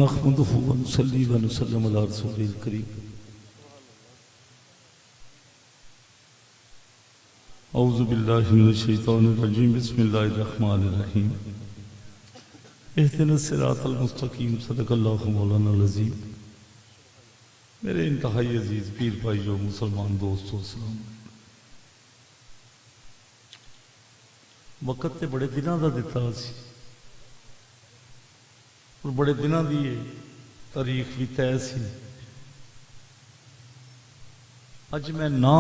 نحمده ونصلي ونسلم على رسوله الكريم اعوذ باللہ من الشیطان الرجیم بسم اللہ الرحمن الرحیم اهدنا الصراط المستقیم صدق اللہ مولانا العظیم۔ میرے انتہائی عزیز پیر بھائیو مسلمان دوستو السلام۔ وقت تے بڑے دنوں دا دتا سی اور بڑے دنوں دی تاریخ بھی طے سی۔ اج میں نہ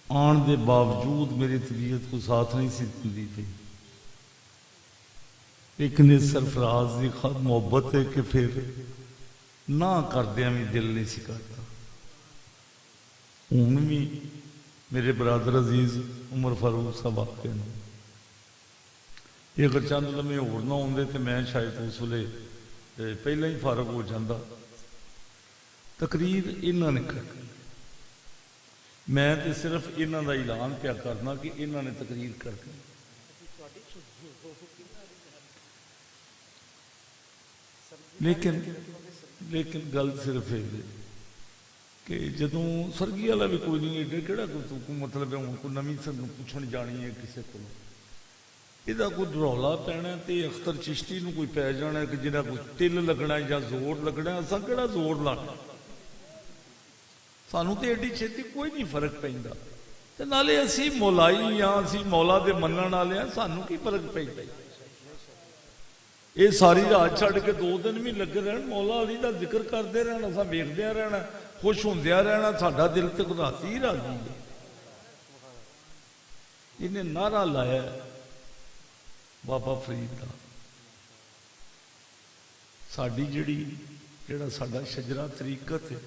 آن دے باوجود میری طبیعت کو ساتھ نہیں سی دی تھی، لیکن اس سرفراز کی خود محبت ہے کہ پھر نہ کردیا بھی دل نہیں سی کرتا۔ ہوں بھی میرے برادر عزیز عمر فاروق صاحب آتے ہیں، یہ اگر چند لمحے ہور نہ ہوندے تو میں شاید اس ویلے پہلے ہی فارغ ہو جاتا۔ تقریر انہوں نے کر میں تو صرف انہوں کا اعلان پیا کرنا کہ انہوں نے تقریر کر کے لیکن گل صرف یہ کہ جدوں سرگی والا بھی کوئی نہیں ایڈے کہڑا کوئی مطلب ہے ہوں کوئی نویں پوچھن جانی ہے کسی کو یہ کوئی رولا پینا تو اختر چشتی نو کوئی پی جانا کہ جنہیں کوئی تل لگنا یا زور لگنا، اصا کہڑا زور لانا، سانو تو ایڈی چھتی کوئی نہیں فرق پہ نالے اسی مولائی ہاں اسی مولا دے منن والے ہیں، سانو کی فرق پہ یہ ساری رات چھڑ کے 2 دن بھی لگے رہن مولا علی دا ذکر کرتے رہنا، اصا ویکدیا رہنا، خوش ہوندیا رہنا، ساڈا دل تے راضی ہی راضی ہے۔ انہیں نعرہ لایا بابا فرید کا، ساڈی جڑا ساڈا شجرا طریقت ہے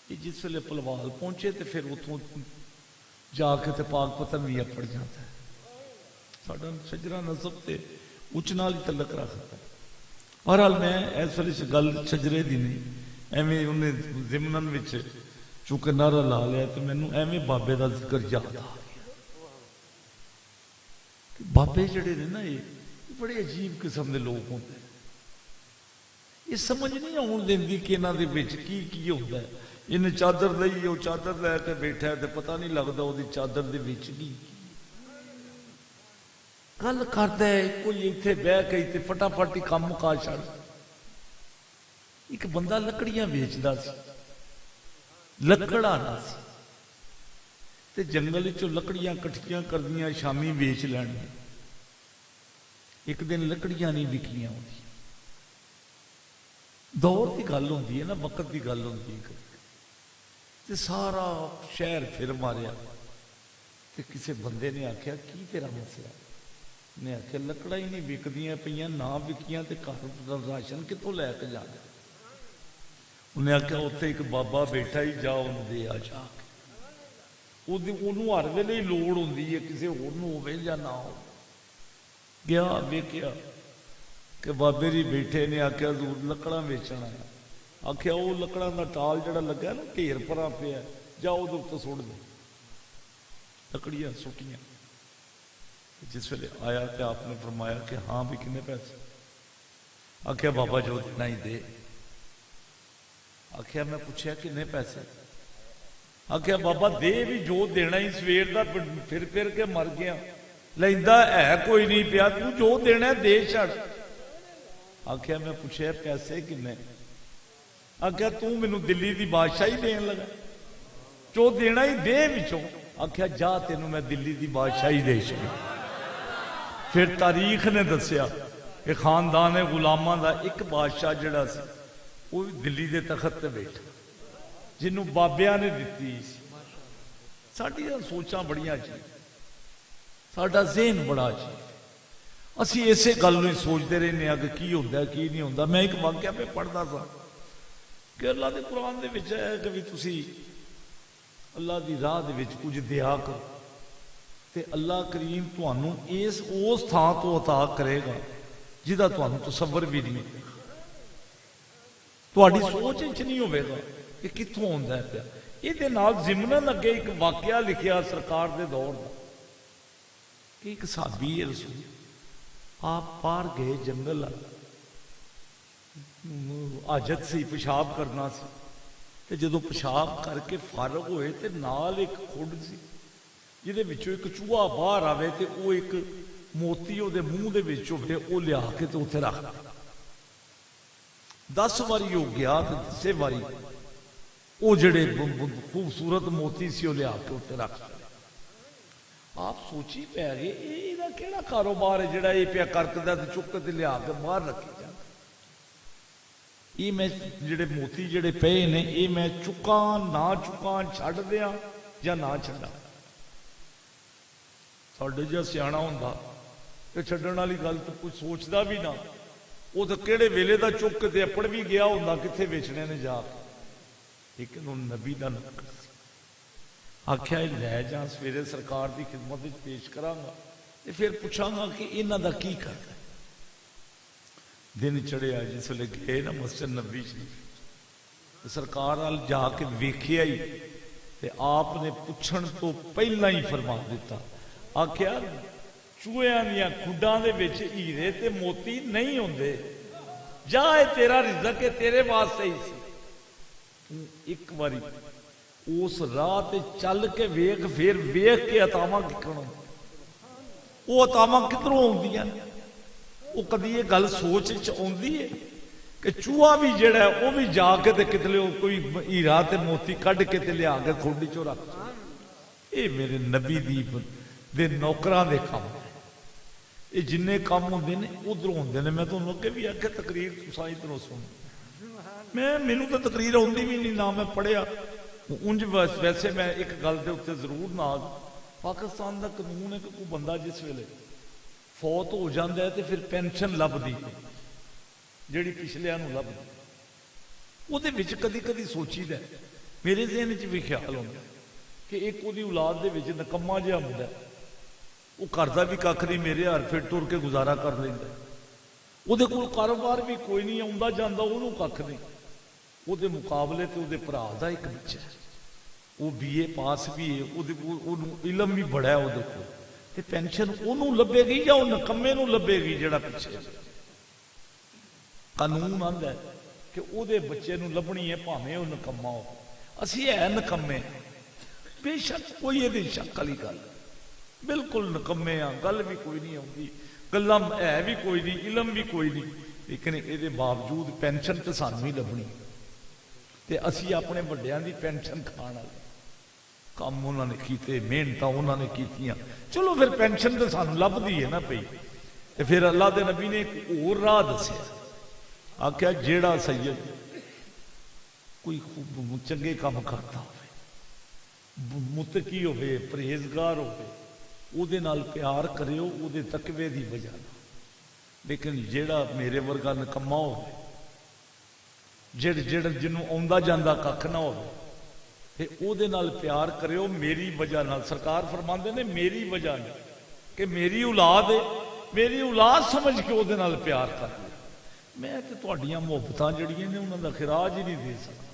یہ جس ویلے پلوال پہنچے تو پھر اتوں جا کے پاک پتن بھی اپڑ جاتا ہے۔ ساڈا شجرا نسب تے اچ نال ہی تعلق رکھتا ہے۔ بہرحال میں اس ویلے گل شجرے دی نہیں، ایویں انہیں ضمنن وچ چونکہ نعرہ لا لیا تو مینوں ایویں بابے دا ذکر یاد آ گیا۔ بابے جڑے نے نا یہ بڑے عجیب قسم دے لوگ ہوتے ہیں، یہ سمجھ نہیں آن دیندی کہ انہاں دے وچ کی ہوتا ہے۔ انہیں چادر لئی وہ چادر لے کے بیٹھا ہے تو پتہ نہیں لگتا وہ چادر دے وچ کی گل کرتا ہے، کوئی اتنے بہ کے تے فٹافٹ ہی کام مکا چھڑ۔ ایک بندہ لکڑیاں بیچتا سی، لکڑ آنا سی تے جنگل چوں لکڑیاں کٹھیاں کردیاں شامی بیچ لینی۔ ایک دن لکڑیاں نہیں وکیاں ہوتی، دور کی گل ہوتی ہے نا، وقت کی گل ہوتی ہے تے سارا شہر پھر ماریا تے کسے بندے نے آخیا کی تیرا مسئلہ؟ نے آخیا لکڑا ہی نہیں وکدیاں پہ نہ وکیاں تے گھر راشن کتوں لے کے جانا؟ انہیں آخیا اتنے ایک بابا بیٹھا ہی جا انہوں دے آ جا کے، انہوں ہر ویلے ہی لوڑ ہوندی ہے کسی ہوے یا نہ ہو۔ گیا ویکھیا کہ بابے جی بیٹھے نے، آخیا حضور لکڑاں ویچنا ہے، آخیا وہ لکڑاں دا ٹال جڑا لگا نا ڈھیر پرا پیا جا وہ سٹ دے، لکڑیاں سٹیاں۔ جس ویلے آیا تو آپ نے فرمایا کہ ہاں بھی کنے پیسے؟ آخیا بابا جو دینا ہی دے۔ آخیا میں پوچھا کنے پیسے؟ آخیا بابا دے بھی جو دینا ہی، سویر دا پھر کے مر گیا، لیندا ہے کوئی نہیں پیا، تو جو دینا ہے دے چھڑ۔ آخیا میں پوچھا پیسے کنے؟ آخیا تو مینوں دلی دی بادشاہی دین لگا، جو دینا ہی دے بچوں۔ آخیا جا تینوں میں دلی دی بادشاہی دے چکی۔ پھر تاریخ نے دسیا کہ خاندان غلاماں دا ایک بادشاہ جڑا سی وہ دلی دے تخت تے بیٹھا، جنوں بابیاں نے دتی سی۔ ساڈی سوچاں بڑیاں عجیب، ساڈا ذہن بڑا عجیب، اسی اسے گل نوں سوچتے رہنے ہیں کہ کی ہوندا ہے کی نہیں ہوندا۔ میں ایک واقعہ پہ پڑھدا سا کہ اللہ دے قرآن دے وچ ہے کہ تسی اللہ دی راہ دے وچ کچھ دیا کرو تے اللہ کریم تانوں اس تھان تو عطا کرے گا جہاں تانوں تصور بھی نہیں، تہاڈی سوچ وچ نہیں ہوے گا کہ کتھوں ہوندا ہے پیا۔ یہ نال ضمناً اگے ایک واقعہ لکھیا سرکار دے دور دا کہ ایک صحابی رسول آپ پار گئے جنگل، حاجت سی پیشاب کرنا سی تے جدوں پیشاب کر کے فارغ ہوئے تے نال ایک کھڈ سی جہدے وچوں ایک چوہا باہر آوے تے وہ ایک موتی وہ منہ دے وچ ہوے وہ لیا کے تے اتنے رکھ دیا 10 واری ہو گیا تے 10 واری وہ جڑے خوبصورت موتی سی وہ لیا کے اتنے رکھ دیا آپ سوچی پی گئے یہ کہڑا کاروبار ہے جڑا یہ پیا کرتا تے چک کے لیا کے باہر رکھی جا یہ میں جڑے موتی جڑے پے نے یہ میں چکاں نہ چکاں چھڈ دیاں یا نہ چھڈاں ساڈے جا سیاح ہوندا تے چھڈن والی گل تو کوئی سوچدا بھی نہ وہ تو کہڑے ویلے دا چک کے اپڑ بھی گیا ہوندا کتنے ویچنے نے جا کے لیکن ان نبی دا نکر سی آخیا لے جا سویرے سرکار دی خدمت پیش کراں گا تے پھر پوچھاں گا کہ انہاں دا کی کرنا دن چڑھیا جس ویلے گئے نا مسجد نبی شریف سرکار نال جا کے ویکھیا ہی تے آپ نے پوچھن تو پہلا ہی فرما دیتا آخیا چوہیاں دیاں کھڈاں دے وچ ہیرے تے موتی نہیں ہوندے جا اے تیرا رزق ہے تیرے واسطے ہی سی ایک باری اس راہ تے چل کے ویکھ پھر ویکھ کے عطاواں ککڑوں وہ عطاواں کدھروں آوندیاں وہ کدی یہ گل سوچ آتی ہے کہ چوہا بھی جڑا ہے وہ بھی جا کے تے کتنے کوئی ہیرا تے موتی کڈ کے تے لیا کے کھوڈی چو رکھ یہ میرے نبی دے نوکراں دے کام یہ جن کام ہوندے نے ادھروں ہوندے نے میں تمہیں اگے بھی آخیا تقریر تساں ادھروں سن مینوں تو تقریر آتی بھی نہیں نہ میں پڑھیا انج ویسے میں ایک گل دے اتنے ضرور نہ پاکستان دا قانون ہے کہ کوئی بندہ جس ویلے فوت ہو جاتا ہے تو پھر پینشن لبھی جیڑی پچھلے لبھی وہ کدی کدی سوچی دا میرے ذہن چ بھی خیال ہوتا کہ ایک وہ اولاد دے وچ نکما جہا ہوتا ہے وہ کرتا بھی کھ نہیں میرے ہر پھر ٹر کے گزارا کر لینا وہ کاروبار بھی کوئی نہیں آتا جانا وہ کھ نہیں وہ مقابلے تے وہ برا کا ایک بچہ ہے وہ BA پاس بھی ہے وہ علم بھی بڑا ہے وہ تے پینشن انہوں لبے گی یا وہ نکمے نوں لبے گی جڑا پیچھے قانون آندا ہے کہ وہ بچے نوں لبنی ہے بھاویں وہ نکما ہو اسی ہے نکمے بے شک کوئی یہ شک والی گل بالکل نکمے ہاں گل بھی کوئی نہیں آتی گلاں ہے بھی کوئی نہیں علم بھی کوئی نہیں لیکن یہ باوجود پینشن تو سانوں ہی لبنی تے اسی اپنے وڈیاں دی پینشن کھان والے کام انہوں نے کیتے محنت انہوں نے کیتیاں چلو پھر پینشن تو سانوں لبدی ہے نا پئی تے پھر اللہ دے نبی نے ایک اور راہ دسیا آخیا جیڑا سید کوئی چنگے کام کرتا ہوئے متقی ہوئے پرہیزگار ہوئے او دے نال پیار کریو او دے تقوی دی وجہ لیکن جیڑا میرے ورگا نکما ہوئے جنوں آندا جاندا کھ نہ ہوئے تے او دے نال پیار کریو میری وجہ نال سرکار فرماندے نے میری وجہ نال کہ میری اولاد ہے میری اولاد سمجھ کے او دے نال پیار کر لے میں تے تہاڈیاں محبتاں جڑیاں نے انہاں دا خراج ہی نہیں دے سکتا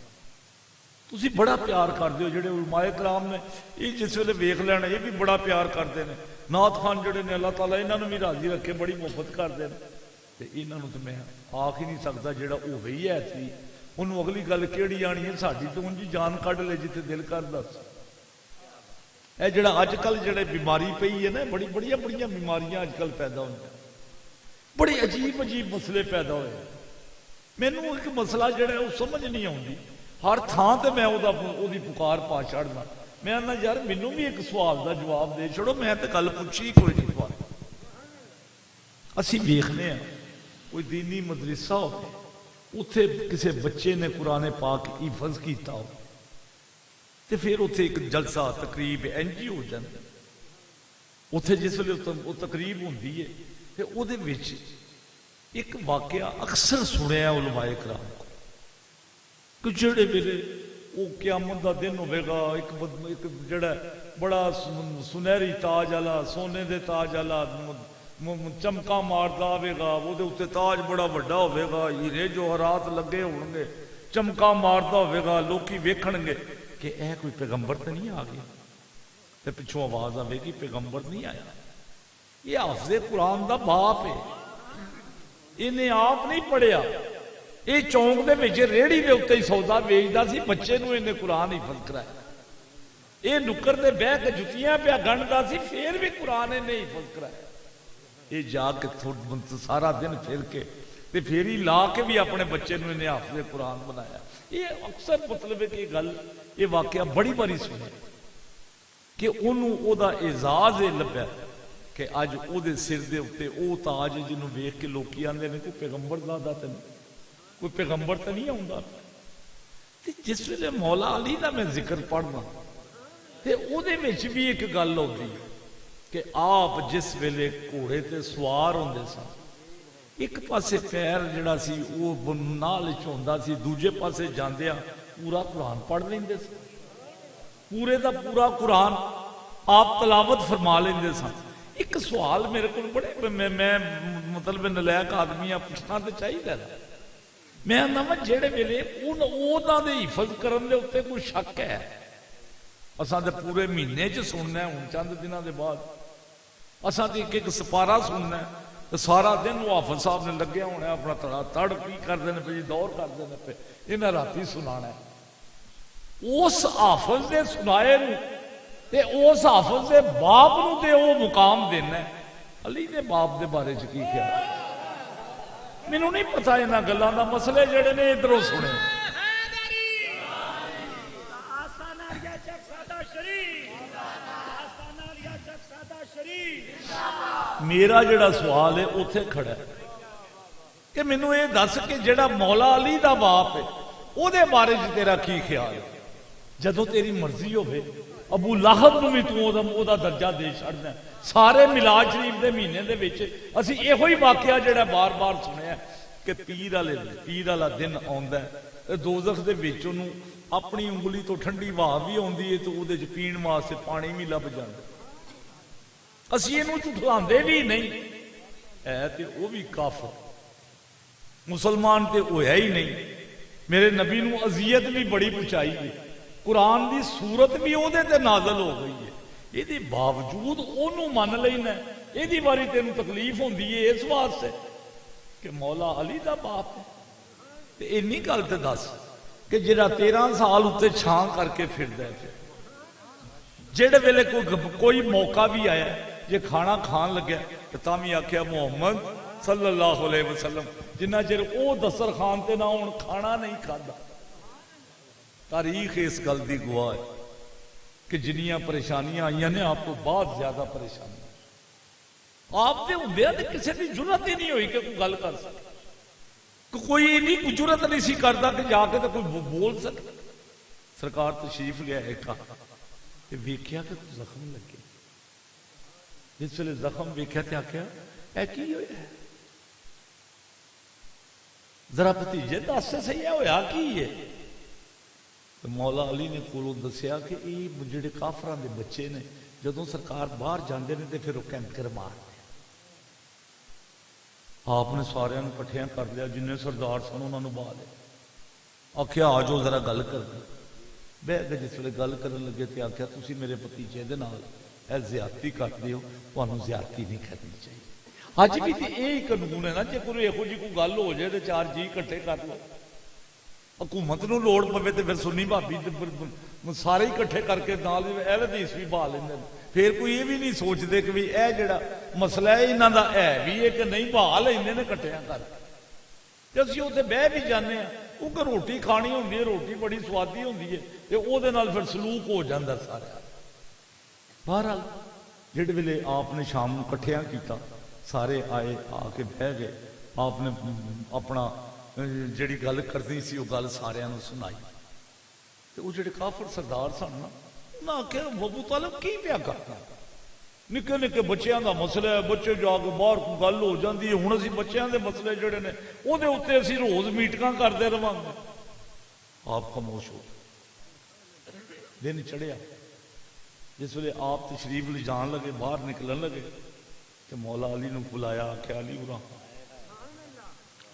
تسی بڑا پیار کردے ہو جڑے علماء کرام نے یہ جس ویلے ویکھ لینا یہ بھی بڑا پیار کرتے ہیں نعت خان جڑے نے اللہ تعالیٰ انہاں نوں بھی راضی رکھے بڑی محبت کرتے ہیں تے انہاں نوں تے میں آکھ ہی نہیں سکتا جڑا ہوے ہی ہے سی انہوں اگلی گل کیڑی آنی ہے ساڈی تو انجی جان کڈ لے جتے دل کر دس اے جڑا اج کل جڑے بیماری پئی ہے نا بڑی بڑی بیماریاں اج کل پیدا ہوئی بڑے عجیب عجیب مسئلے پیدا ہوئے مینوں ایک مسئلہ جڑا ہے وہ سمجھ نہیں آتی ہر تھان تے میں وہ پکار پا چڑھنا میں آنا یار مینوں بھی ایک سوال دا جواب دے چھڑو میں تے گل پوچھی ہی کوئی نہیں پا اسی ویکھنے ہیں کوئی دینی مدرسہ ہو اتنے کسی بچے نے قرآن پاک حفظ کیتا ہو تے پھر اتنے ایک جلسہ تقریب انج ہی ہو جاتا اتنے جس ویلے وہ تقریب ہوندی ہے تے او دے وچ ایک واقعہ اکثر سنیا علماء کرام کو کہ جڑے ویلے وہ قیامت دا دن ہوے گا ایک جڑا بڑا سنہری تاج والا سونے دے تاج والا چمکا ماردا آئے گا وہ اتنے تاج بڑا وڈا ہوئے گا ہیرے جوہرات لگے ہون گے چمکا ماردا ہوئے گا لوکی ویکھن گے کہ اے کوئی پیغمبر تو نہیں آ گیا تے پچھوں آواز آئے گی پیغمبر نہیں آیا یہ حافظ قرآن دا باپ ہے انہیں آپ نہیں پڑھیا یہ چونک دے وچ ریڑھی دے اتنے ہی سودا ویچدا سی، بچے نوں انہیں قرآن حفظ کرایا۔ یہ نکر دے بہ کے جتیاں پیا گنڈدا سی، پھر بھی قرآن انہیں حفظ کرایا۔ یہ جا کے سارا دن پھر کے تے پھر ہی لا کے بھی اپنے بچے نوں انہیں حافظ قرآن بنایا۔ یہ اکثر مطلب ہے کہ گل یہ واقعہ بڑی باری سنے کہ انہوں او دا اعزاز یہ لبیا کہ اج او دے سر دے اوتے او تاج جنوں ویکھ کے لوکی آندے نے کوئی پیغمبر زادہ تے نہیں، کوئی پیغمبر تے نہیں آوندا۔ تے جس ویلے مولا علی دا میں ذکر پڑھنا تے او دے وچ بھی ایک گل ہوندی کہ آپ جس ویلے گھوڑے تے سوار ہوندے سن، ایک پاسے پیر جڑا سی وہ نال چوندا سی، دوجے پاسے جاندیا پورا قرآن پڑھ لیندے سن، پورے دا پورا قرآن آپ تلاوت فرما لیندے سن۔ ایک سوال میرے کو بڑے میں مطلب نلائق آدمی پوچھنا تو چاہیے، میں نہ جہے ویلے انہوں دے حفظ کرن دے اتنے کوئی شک ہے، اساں تے پورے مہینے چ سننا ہے، ہن چند دنوں دے بعد اساں تے ایک سپارہ سننا ہے، تو سارا دن وہ حافظ صاحب نے لگیا ہونا ہے اپنا تڑ پی کرتے ہیں پہ جی دور کرتے ہیں پہ انہیں راتی سنانا ہے۔ اس حافظ دے سنائے تے اس حافظ دے باپ نو تے وہ مقام دینا ہے۔ علی دے باپ دے بارے چ کی خیال؟ مینوں نہیں پتا انہاں گلاں دا، مسئلے جڑے نے ادھروں سنے۔ میرا جڑا سوال ہے اتنے کھڑا ہے کہ مینوں یہ دس کہ جڑا مولا علی دا باپ ہے او دے بارے چ تیرا کی خیال ہے؟ جدوں تیری مرضی ہوے ابو لہب نوں بھی تو او دا درجہ دے چھڑنا۔ سارے میلاد شریف دے مہینے دے وچ اسی ایہو ہی واقعہ جڑا بار بار سنیا کہ پیر والا دن آندا ہے، دوزخ دے وچ اونوں اپنی انگلی تو ٹھنڈی ہوا بھی آندی ہے تو او دے وچ پین واسطے پانی بھی لب جاندا، اسی یہ جھٹلاندے بھی نہیں ہے تے وہ بھی کافر مسلمان تے ہویا ہی نہیں۔ میرے نبی نو اذیت بھی بڑی پہنچائی ہے، قرآن دی صورت بھی او دے تے نازل ہو گئی ہے، یہ دی باوجود انہوں من لینا ہے۔ یہ دی باری تینوں تکلیف ہوندی ہے اس واسطے کہ مولا علی دا باپ ہے۔ تے اینی گل تے دس کہ جڑا 13 سال اتنے چھان کر کے پھردا ہے، جڑے ویلے کوئی موقع بھی آیا جے کھانا کھان لگیا تو تامی آکھیا محمد صلی اللہ علیہ وسلم، جنہ چر او دسترخوان تے نہ ہون کھانا نہیں کھادا۔ تاریخ اس گل دی گواہ ہے کہ جنیاں پریشانیاں آئیاں نے آپ کو بہت زیادہ پریشانی آپ دے ہوندے تے کسی دی جرات ہی نہیں ہوئی کہ کوئی گل کر سکے، کوئی نہیں جرات نہیں سی کردا کہ جا کے تے کوئی بول سکے۔ سرکار تشریف لیا ہے کہا کہ ویکھیا کہ زخم لگے، جس ویلے زخم ویکھیا تے آکھیا اے کی ہویا ہے؟ ذرا بھتیجے دس تے صحیح ہویا کی ہے؟ تو مولا علی نے کولوں دسیا کہ یہ جڑے کافراں دے بچے نے جدوں سرکار باہر جاندے نے تے پھر وہ کینکر مارتے۔ آپ نے سارے کٹھیاں کر لیا، جن سردار سن انہوں نے باہر لیا، آخیا آ جاؤ ذرا گل کر دیں۔ بہ کے جس ویلے گل کرن لگے تے آخیا تسی میرے بھتیجے دے نال اے زیادتی کرتے ہو، تانوں زیادتی نہیں کرنی چاہیے۔ اج بھی تے یہی قانون ہے نا، جے کوئی یہو جی کوئی گل ہو جائے تے چار جی کٹھے کر لو، حکومت نو لوڑ پوے تے پھر سنی بھابی سارے اکٹھے کر کے نال اہل حدیث بھی بہا لیندے، پھر کوئی یہ بھی نہیں سوچتے کہ اے جڑا مسئلہ ہے انہاں دا ہے بھی ہے کہ نہیں، بہا لیندے نے کٹھیاں کر کے۔ اسی اتنے بہ بھی جانے ہیں، کیونکہ روٹی کھانی ہوندی ہے، روٹی بڑی سوادی ہوندی ہے تے او دے نال پھر سلوک ہو جاندا سارا۔ بہرحال جڑے ویلے آپ نے شام نو کٹھیاں کیتا، سارے آئے آ کے بہ گئے، آپ نے اپنا جڑی گل کرنی سی وہ گل سارے سنائی۔ وہ جڑے کافر سردار سن نا، انہاں آخیا ابو طالب کی پیا کرنا، نکے نکے بچیاں دا مسئلہ ہے، بچے جا کے باہر کوئی گل ہو جاتی ہے، ہوں اسی بچیاں دے مسئلے جڑے نے وہ اتنے اسی روز میٹنگاں کرتے رہاں گے۔ آپ خاموش ہو، دن چڑھیا، جس ویلے آپ تشریف لے جان لگے، باہر نکلن لگے تو مولا علی نے بلایا، آخیا علی اُرا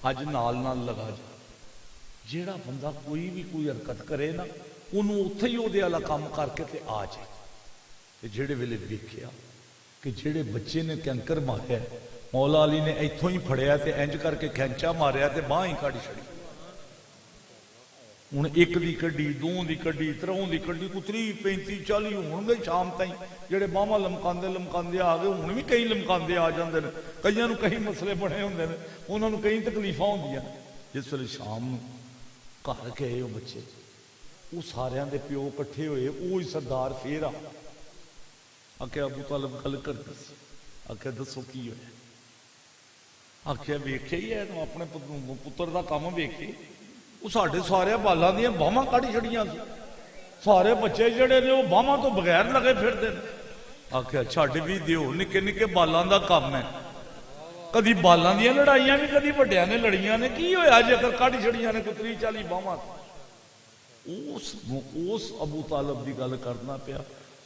اج نال نال لگا جا، جیڑا بندہ کوئی بھی کوئی حرکت کرے نا انہوں اتھے ہی وہ والا کام کر کے تے آ جائے۔ تے جیڑے ویلے ویکھیا کہ جیڑے بچے نے کینکر ماریا، مولا علی نے ایتھوں ہی پھڑیا تے انج کر کے کھینچا ماریا تے باہ ہی کٹ چھڑی۔ ہوں ایک دی کڈی، دو دی کڈی، تروں دی کڈی، کو 30 35 40 ہون گے شام تائیں جڑے باہواں لمکاندے لمکاندے آ گئے. ہوں بھی کئی لمکاندے آ جاندے نے، کئیاں نوں کئی مسئلے بنے ہوندے نے، انہاں نوں کئی تکلیفاں ہوندیاں. جس ویلے شام نوں گھر گئے وہ بچے، وہ ساریاں دے پیو کٹھے ہوئے، وہی سردار پھر آخیا ابو طالب گل کرتے سی. آخیا دسو کی ہویا؟ آخیا ویکھیا ہی ہے اپنے پتر دا کام ویکھے، وہ سارے سارے بالاں دیاں باہواں کڈ چھڑیاں سی، سارے بچے جڑے نے وہ باہواں تو بغیر لگے پھرتے ہیں. آخیا چھڈ بھی دیو، نکے نکے بالاں دا کام ہے، کدی بالاں دیاں لڑائیاں نے کدی وڈیاں نے لڑیاں نے، کی ہویا جے اگر کڈ چھڑیاں نے 30 40 باہواں. اس ابو طالب دی گل کرنا پیا،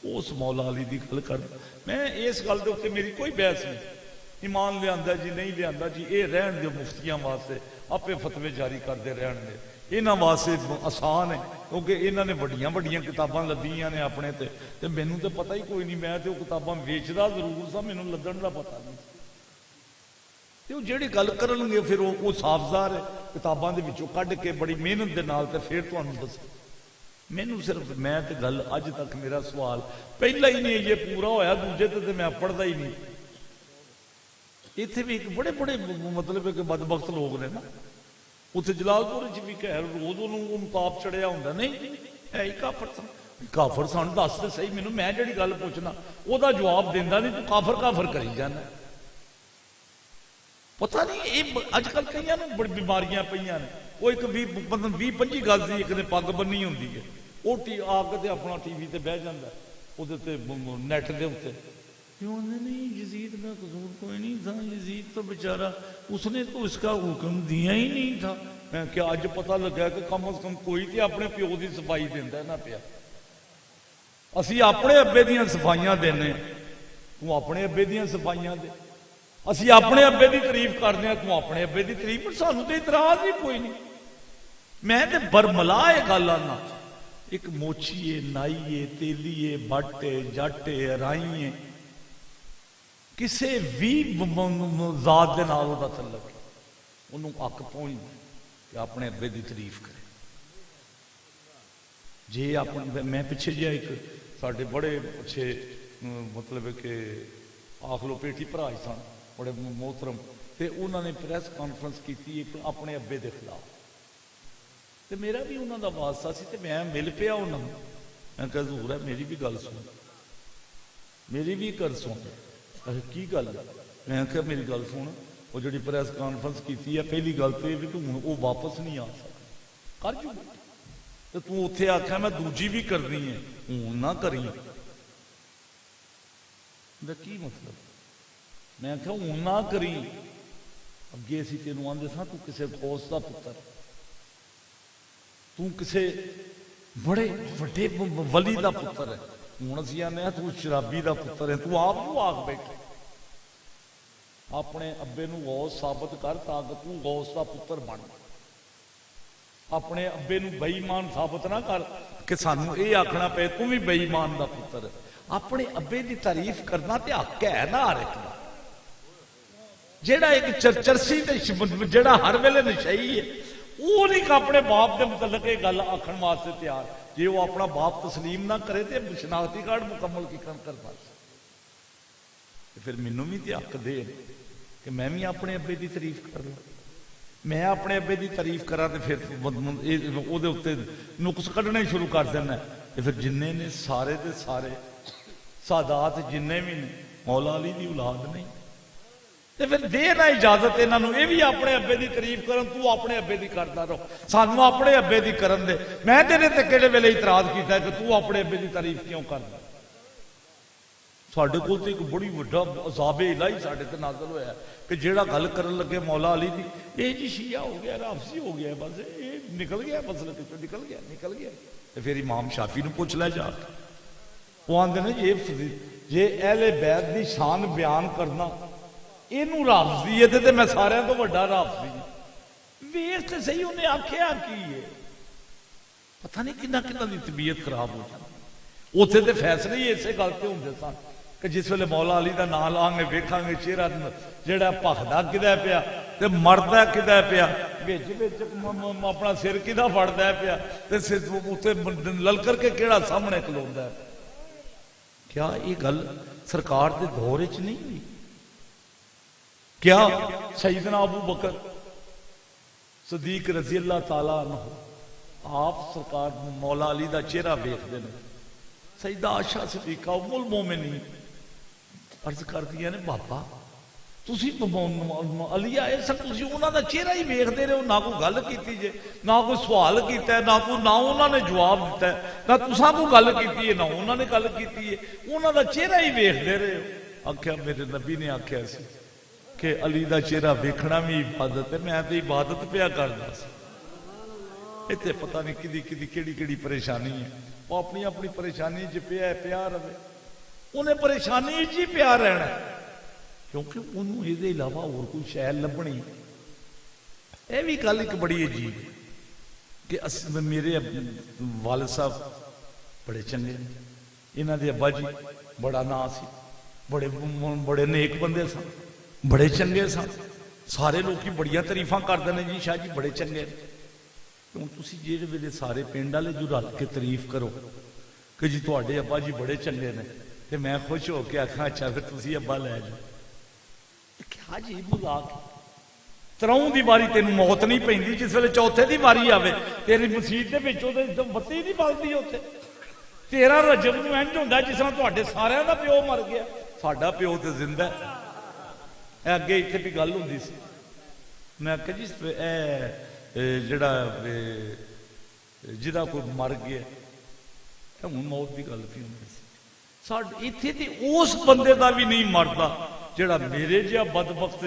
اس مولا علی دی گل کرنا. میں اس گل دے اوپر میری کوئی بحث نہیں، ایمان لیا جی نہیں لیا جی، یہ رہن دے مفتیاں واسطے آپ فتوے جاری کرتے رہن دے، یہاں واسطے آسان ہے کیونکہ یہاں نے وڈیاں وڈیاں کتاباں لدیاں نے اپنے تے مینوں تے پتہ ہی کوئی نہیں، میں تے وہ کتاباں ویچدا ضرور سا، مینوں لدن دا پتہ نہیں. تے وہ جہی گل کرن گے پھر وہ صافزار ہے کتاباں دے وچوں کڈ کے بڑی محنت دے نال تے پھر تانوں دس. مینوں صرف میں تے گل اج تک میرا سوال پہلا ہی نہیں یہ پورا ہویا، دوجے تے میں پڑھدا ہی نہیں. اتنے بھی ایک بڑے بڑے مطلب کہ بدبخت لوگ نے نا، اتنے جلال پور بھی خیر روز انہوں تاپ چڑھیا ہوں، نہیں ہے ہی کافر سن. کافر سن دس تو صحیح مینوں، میں جڑی گل پوچھنا وہ جواب دینا نہیں، تو کافر کافر کری جانا. پتہ نہیں یہ اج کل کئی بڑی بیماریاں پہ نے. وہ ایک 20 25 گز کی ایک نے پگ بنی ہوتی ہے، وہ آ کے اپنا ٹی وی تے بہ جاتا ہے، وہ نیٹ کے اتنے نہیں یزید کا قصور کوئی نہیں تھا، یزید تو بیچارہ اس نے تو اس کا حکم دیا ہی نہیں تھا. میں کیا اج پتہ لگا کہ کم از کم کوئی تے اپنے پیو کی صفائی دینا نہ پیا. اسی اپنے ابے دیاں صفائیاں دینے، تو اپنے ابے دیاں صفائیاں دے. اسی اپنے ابے دی تعریف کرنے ہیں، تو اپنے ابے دی تعریف، پر سانوں تے اعتراض ہی کوئی نہیں. میں تے برملا یہ گل آنا، ایک موچیے نائیے تیلیے بٹ جٹ رائیے کسی بھی ذات دے نال دا تعلق انہوں حق پہنچ کہ اپنے ابے دی تعریف کرے. جی اپنے میں پیچھے جہا ایک سارے بڑے اچھے مطلب کہ آخ لو پیٹی بھرا سن بڑے محترم، تے انہوں نے پریس کانفرنس کی اپنے ابے دے خلاف، تے میرا بھی انہوں دا واسطہ سی، تے میں مل پیا انہوں نے. میں کہا حضور ہے میری بھی گل سن، میری بھی گل سن. کی گل ہے؟ میں کہا میری گل سن، وہ جڑی پریس کانفرنس کی ہے پہلی گل تو یہ کہ وہ واپس نہیں آ سکتا، کر جو تو تو اتنے آخیا میں دوجی بھی کرنی ہے، ہوں نہ کری. کی مطلب؟ میں آخیا ہوں نہ کری. اگے اسی تینوں آدھے سا تو کسے غوث دا پتر، تو کسے بڑے وڈے ولی دا پتر ہے. ہوں اسی آنے تو شرابی دا پتر ہے، تو آپ کیوں آگ بیٹھے؟ اپنے ابے نو غوث ثابت کر تاکہ تو غوث دا پتر بن. اپنے ابے نو بے ایمان ثابت نہ کر کہ سانو یہ آخنا پے تو بھی بے ایمان دا پتر ہے. اپنے ابے دی تعریف کرنا تے حق ہے نا ہر ایک دا. جیڑا ایک چرسی جیڑا ہر ویلے نشئی ہے وہ نہیں اپنے باپ دے متعلق یہ گل آخر واسطے تیار. جی وہ اپنا باپ تسلیم نہ کرے تو شناختی کارڈ مکمل کی کرتا، پھر مینوں بھی تے حق دے کہ میں بھی اپنے ابے دی تعریف کر لوں. میں اپنے ابے دی تعریف کرا تو پھر وہ نقص کھڈنے شروع کر دینا. پھر جننے نے سارے دے سارے سادات جننے بھی نے مولا علی دی اولاد نہیں، تو پھر دے نہ اجازت انہوں یہ بھی اپنے ابے دی تعریف کرن، تو اپنے ابے دی کرتا رہو، سانو اپنے ابے دی کرن دے. میں تیرے تے کہڑے ویلے اعتراض کیتا ہے کہ تو اپنے ابے دی تعریف کیوں کردا؟ ساڈے کول تے ایک بڑی وڈا عذاب الہی ساڈے تے نازل ہویا ہے کہ جیڑا گل کرن لگے مولا علی دی یہ جی شیعہ ہو گیا، رافضی ہو گیا، بس یہ نکل گیا مسئلہ تو نکل گیا. پھر امام شافعی نو پوچھ لے جا، وہ آندے نے یہ اہل بیت دی شان بیان کرنا یہ رافضی ہے تے میں سارے تو بڑا رافضی ہوں. ویس تے صحیح انہیں آخیا کی ہے، پتہ نہیں کنا کنا دی طبیعت خراب ہو جاتی. اتنے تے فیصلے ہی اسے گل تے ہوندے سن کہ جس ویلے مولا علی دا نام لاں گے ویکھاں گے چہرہ جہاں بھخدا کدا پیا تے مردا کدا پیا. اپنا سر کدا فڑدا پیا تے للکر کے کیڑا سامنے کھلوندا ہے؟ کیا یہ گل سرکار دے دور وچ نہیں ہوئی؟ کیا سیدنا ابو بکر صدیق رضی اللہ تعالی عنہ آپ سرکار مولا علی دا چہرہ ویکھدے نے، سیدہ عائشہ صدیقہ ام المومنین عرض کردی نے بابا تسی علی آئے سن تسی انہاں دا چہرہ ہی ویکھدے رہے ہو، نہ کوئی گل کیتی جے، نہ کوئی سوال کیتا ہے، نہ انہاں نے جواب دیتا ہے، نہ تساں کوئی گل کیتی ہے، نہ انہاں نے گل کیتی ہے، انہاں دا چہرہ ہی ویکھدے رہے ہو۔ آکھیا میرے نبی نے آکھیا سی کہ علی دا چہرہ ویکھنا بھی عبادت ہے، میں تے عبادت پیا کردا سی۔ اتنے پتہ نہیں کدی کدی کیڑی کیڑی پریشانی ہے، وہ اپنی اپنی پریشانی چ پیا رہے، انہیں پریشانی چ ہی پیا رہنا کیونکہ انہوں یہ علاوہ اور کوئی شے لبنی۔ یہ بھی گل ایک بڑی عجیب کہ میرے والد صاحب بڑے چنگے، انہوں دے ابا جی بڑا نا سی، بڑے نیک بندے سن، بڑے چنگے سن، سارے لوگ بڑیاں تعریفاں کرتے ہیں جی شاہ جی بڑے چنگے۔ کیوں تسی جہے ویلے سارے پنڈ والے جو رل کے تعریف کرو کہ جی تواڈے ابا جی بڑے چنگے نے تے میں خوش ہو کے آکھاں اچھا پھر تسی ابا لے جاؤ، کیا جی مذاق؟ تراؤں دی باری تینوں موت نہیں پیندی، جس ویلے چوتھے دی باری آوے تیری مسیت دے وچوں تے بتی نہیں بلدی اوتھے، تیرا رجب نوں انج ہوندا جس طرح تواڈے سارے دا پیو مر گیا، ساڈا پیو تے زندہ ہے۔ اگے اتنے بھی گل ہوندی سی، میں آخیا جی جڑا جہاں کوئی مر گیا ہوں موت کی گل بھی ہوندی سی، اتنے تے اس بندے دا بھی نہیں مردا جڑا میرے جہا بدبخت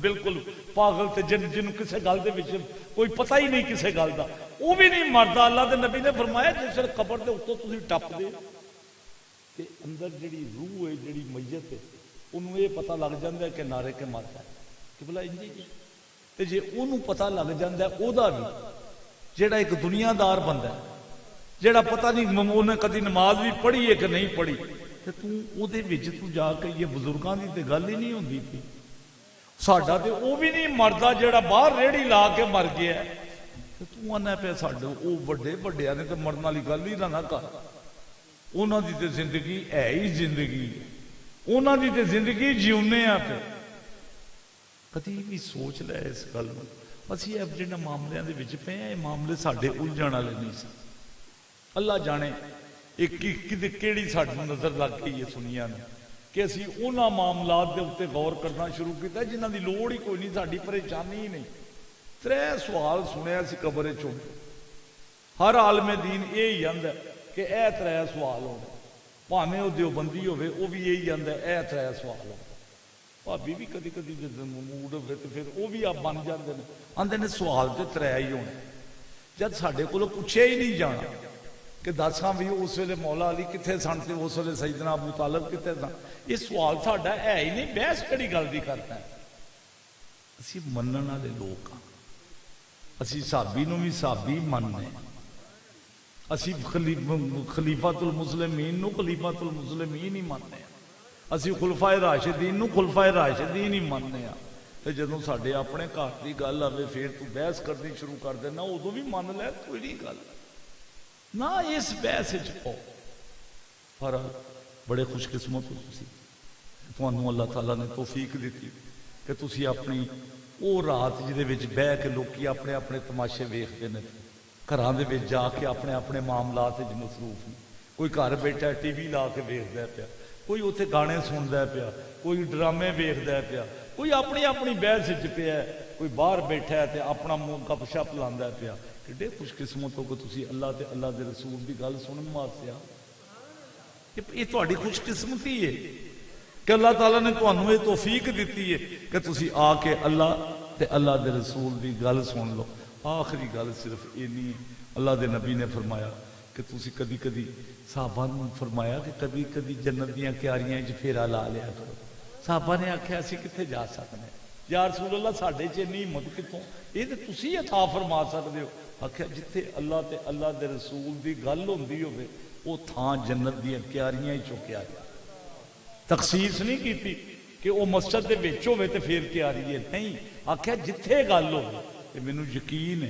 بالکل پاگل تے جن کسے گل دے وچ کوئی پتہ ہی نہیں کسے گل دا، وہ بھی نہیں مردا۔ اللہ دے نبی نے فرمایا جس ویلے قبر دے اتوں تسی ٹپ دے تے اندر جڑی روح ہے جڑی میت ہے انہوں یہ پتہ لگ جاندہ ہے کہ نعرے کے مرتا ہے کہ بلا انجی جی، تے جے انہوں پتہ لگ جاندہ ہے او دا بھی جڑا ایک دنیا دار بندہ ہے جڑا پتہ نہیں انہیں کدی نماز بھی پڑھی ہے کہ نہیں پڑھی، تے تو او دے وچ تو جا کے یہ بزرگاں دی تے گل ہی نہیں ہوندی تھی۔ ساڈا تے او بھی نہیں مردا جڑا باہر ریڑھی لا کے مر گیا ہے، تے تو آنا پہ ساڈے او بڑے بڑے نے تے مرن والی گل ہی نہ کر، انہاں دی تے زندگی ہے ہی زندگی، انہاں دی تے زندگی جیونے آ پہ۔ کدی بھی سوچ لے اس گل میں، اسی اب جنہاں معاملیاں دے وچ پے ہیں، یہ معاملے ساڈے الجھن والے نہیں سن۔ اللہ جانے ایک کیڑی ساڈی نظر لگ گئی ہے سنیا نے کہ اسی انہاں معاملات دے اوتے غور کرنا شروع کیتا جنہاں دی لوڑ ہی کوئی نہیں، ساڈی پریشانی ہی نہیں۔ 3 سوال سنیا سی قبر چوں، ہر عالم دین یہی آندا ہے کہ اے 3 سوال ہونے، بھاویں وہ دیوبندی ہوے وہ بھی یہی آندا ہے اے 3 سوال ہونے، بھابی بھی کدی کدی جب موڈ ہوے تو پھر وہ بھی آپ بن جاندے نے، آندے نے سوال تے 3 ہی ہونے۔ جب ساڈے کولوں پوچھے ہی نہیں جانا کہ دساں بھی اس ویلے مولا علی کتنے سن تے اس ویلے سیدنا ابو طالب کتنے سن، یہ سوال ساڈا ہے ہی نہیں، بحث کہڑی گل دی کرتا ہے۔ اسی منن والے لوگ ہاں، اسی صحابی نو بھی صحابی مننے، اسی خلیفۃ المسلمین نو خلیفۃ المسلمین ہی مننے، اسی خلفائے راشدین نو خلفائے راشدین ہی مننے ہاں۔ تے جدوں ساڈے اپنے گھر دی گل آوے پھر تو بحث کرنی شروع کر دینا، ادوں بھی من لے کوئی نہیں گل نہ اس بحث وچ پاؤ۔ پر بڑے خوش قسمت ہو تسی، تانوں اللہ تعالیٰ نے توفیق دیتی کہ تسی اپنی وہ رات جہدے وچ بہ کے لوکی اپنے اپنے تماشے ویکھدے نے، گھراں دے وچ جا کے اپنے اپنے معاملات وچ مصروف ہیں، کوئی گھر بیٹھا ٹی وی لا کے ویکھدا پیا، کوئی اتنے گانے سندا پیا، کوئی ڈرامے ویکھدا پیا، کوئی اپنی اپنی بحث وچ پیا ہے، کوئی باہر بیٹھا ہے تے اپنا گپ شپ لاندا پیا۔ کڈے خوش قسمت ہو کہ تسی اللہ تے اللہ دے رسول دی گل سنن واسطے آ، یہ تہاڈی خوش قسمتی ہے کہ اللہ تعالیٰ نے تانوں یہ توفیق دیتی ہے کہ تسی آ کے اللہ تے اللہ دے رسول دی گل سن لو۔ آخری گل صرف اینی ہے، اللہ دے نبی نے فرمایا کہ تسی کدی کدی صحابہ نے فرمایا کہ کبھی کبھی جنت دیاں کیاریاں وچ پھیرا لا لیا کرو۔ صحابہ نے آکھیا اسی کتھے جا سکتے ہیں یا رسول اللہ ساڈے چ اتنی ہمت کتوں، یہ تے تسی عطا فرما سکدے ہو۔ آکھیا جتھے اللہ تے اللہ دے رسول دی گل ہوندی ہوے وہ تھان جنت دیاں کیاریاں ہی چکیا جائے، تخصیص نہیں کیتی کہ وہ مسجد دے وچ ہوے تے پھر کیاری ہے، نہیں، آکھیا جتھے گل ہوے کہ مینوں یقین ہے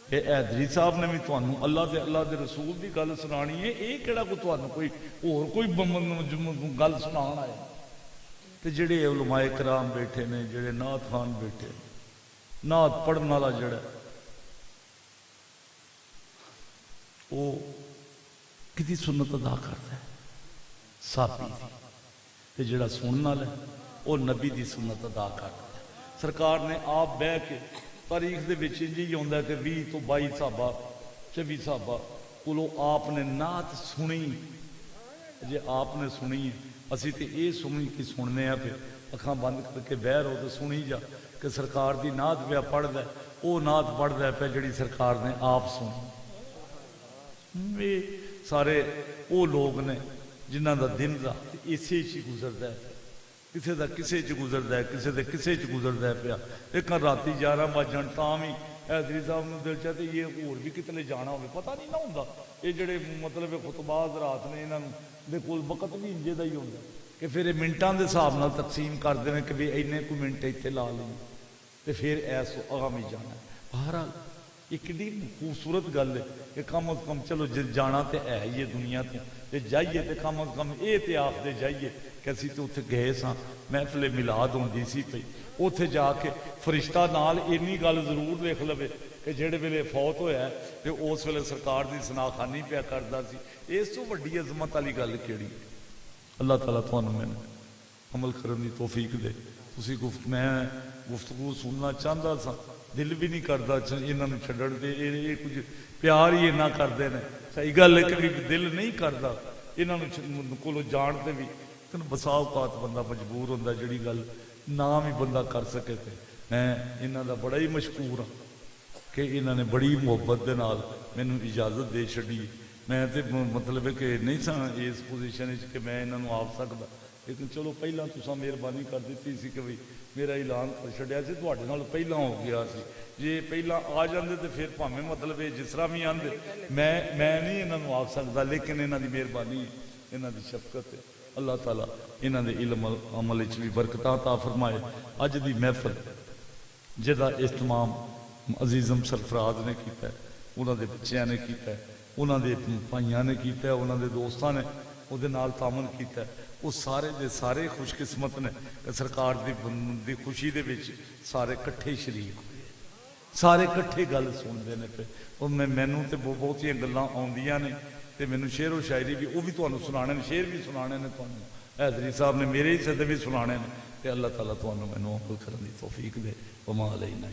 کہ حیدری صاحب نے بھی تمہیں اللہ دے رسول دی گل سنانی ہے. یہ کہڑا کوئی اور کوئی گل سنان آئے. تے جڑے علماء کرام بیٹھے نے, جڑے نعت خان بیٹھے, نعت پڑھن والا جڑا وہ کدی سنت ادا کرتا ہے صحابی دی, تے جڑا سنن والا ہے وہ نبی دی سنت ادا کرتا ہے. سرکار نے آپ بہ کے تاریخ دے وچ جی آتا ہے کہ 20 تو 22 صحابہ 24 صحابہ کولو آپ نے نعت سنی. جی آپ نے سنی ہے, اسی تے یہ سنی کہ سننے ہیں, پھر اکھاں بند کر کے بہ رہو تو سنی جا کہ سرکار دی نعت پہ پڑھدا ہے, وہ نعت پڑھدا ہے پہ جڑی سرکار نے آپ سنی. یہ سارے وہ لوگ نے جنہ دا دن رات اسی چ گزرتا ہے, کسی دا کسے چ گزرتا ہے, کسی دے کسے چ گزرتا ہے پیا. ایک راتی 11 بجن تاں بھی حیدری صاحب نے دل چاہتے یہ اور بھی کتنے جانا ہوگا, پتہ نہیں نہ ہوندا. یہ جڑے مطلب خطبات رات نے انہاں دے کول وقت بھی انجے دا ہی ہوندا کہ پھر منٹاں دے حساب نال تقسیم کر دے کہ بھی اینے کو منٹ اتنے لا لیں تے پھر ایس اگاں ہی جانا. بہرحال یہ کتنی خوبصورت گل ہے کہ کم از کم چلو جانا تے ہے ہی ہے دنیا تے جائیے تے کم از کم یہ تے آخ دے جائیے کہ اسی تے اتنے گئے ساں, محفل میلاد ہوندی سی پئی, اتنے جا کے فرشتہ نال اینی گل ضرور لکھ لوے کہ جہے ویلے فوت ہویا ہے تے اس ویلے سرکار دی سناخانی پیا کردا سی. اس تو وڈی عظمت والی گل کیڑی. اللہ تعالیٰ تھانوں میں عمل کرن دی توفیق دے. تسی میں گفتگو سننا چاہتا سا, دل بھی نہیں کرتا یہاں چھڈن دے, یہ کچھ پیار ہی اینا کرتے ہیں. صحیح گل ہے کہ دل نہیں کرتا یہاں کو جان سے بھی. بسا اوقات بندہ مجبور ہوتا جڑی گل نہ بھی بندہ کر سکے. تھے میں یہاں دا بڑا ہی مشکور ہاں کہ انہوں نے بڑی محبت دے نال مینوں اجازت دے چڑی. میں تے مطلب ہے کہ نہیں سا اس پوزیشن کہ میں انہوں آ سکتا, لیکن چلو پہلا تساں مہربانی کر دیتی سی کہ بھئی میرا اعلان کر چھڈیا سی, تواڈے نال پہلا ہو گیا سی. جی پہلا آ جاندے تے پھر بھاویں مطلب ہے جس طرح بھی آندے میں نہیں انہوں آ سکتا, لیکن انہوں دی مہربانی ہے, انہوں دی شفقت ہے. اللہ تعالیٰ انہوں دے علم عمل وچ بھی برکتاں عطا فرمائے. اج دی محفل جہدا اہتمام عزیزم سرفراز نے کیتا ہے, انہوں دے بچیاں نے کیتا ہے, انہوں دے بھائیاں نے کیتا ہے, انہوں دے دوستاں نے وہ نال تعامل کیتا ہے. وہ سارے دے سارے خوش قسمت نے کہ سرکار دی خوشی دے وچ سارے کٹھے شریک ہوئے, سارے کٹھے گل سنتے ہیں پہ. اور مینوں تے بہت ہی گلاں آندیاں نے تے مینوں شعر و شاعری بھی وہ بھی تمہیں سنانے نے, شعر بھی سنانے نے تمہیں, حیدری صاحب نے میرے حصے بھی سنانے نے. تے اللہ تعالیٰ تمہیں مینوں عمل کرنے کی توفیق دے. وما علینا